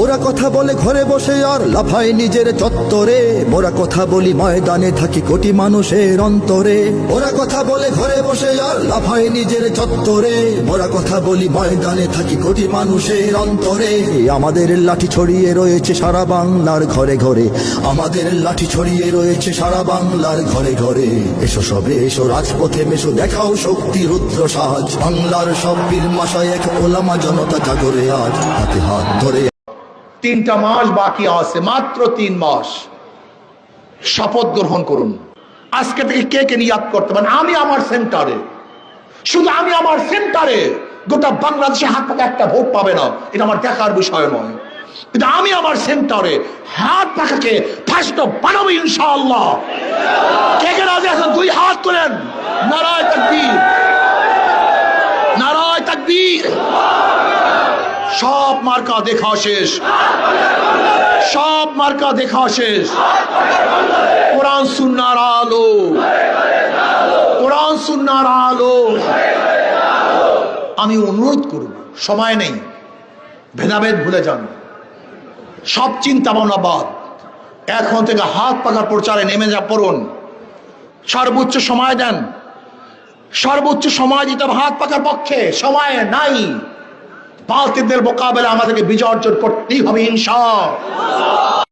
ওরা কথা বলে ঘরে বসে আর লাফায় নিজের চত্বরে, মোরা কথা বলি ময়দানে থাকি কোটি মানুষের অন্তরে। ওরা কথা বলে ঘরে বসে আর লাফায় নিজের চত্বরে, মোরা কথা বলি ময়দানে থাকি কোটি মানুষের অন্তরে। আমাদের লাঠি ছড়িয়ে রয়েছে সারা বাংলার ঘরে ঘরে, আমাদের লাঠি ছড়িয়ে রয়েছে সারা বাংলার ঘরে ঘরে। এসো সবে এসো রাজপথে মেশো, দেখাও শক্তি রুদ্র সাজ। বাংলার সব বীর মাশায়েখ ওলামা জনতা জাগরে আজ, হাতে হাত ধরে। 3টা মাস বাকি আছে, মাত্র 3 মাস। শপথ গ্রহণ করুন আজকে থেকে। কে কে নিয়াত করতে পারেন? আমি আমার সেন্টারে, শুধু আমি আমার সেন্টারে গোটা বাংলাদেশে হাত পাকা একটা ভোট পাবে না, এটা আমার দেখার বিষয় নয়, কিন্তু আমি আমার সেন্টারে হাত পাকাকে ফার্স্ট বানাবো ইনশাআল্লাহ। কে কে রাজি আছেন? 2 হাত তোলেন। নারায়ে তাকবীর, নারায়ে তাকবীর। সব মার্কা দেখা শেষ, সব মার্কা দেখা শেষ। কোরআন সুন্নাহর আলো, কোরআন সুন্নাহর আলো। আমি অনুরোধ করব, সময় নেই, ভেদাভেদ ভুলে যান, সব চিন্তা ভাবনা বাদ। এখন থেকে হাত পাকার প্রচারে নেমে যা পড়ুন। সর্বোচ্চ সময় দেন, সর্বোচ্চ সময় দিতে হবে হাত পাকার পক্ষে। সময় নাই, বাতিলদের মোকাবেলা আমাদেরকে বিজয় অর্জন করতেই হবে ইনশাআল্লাহ।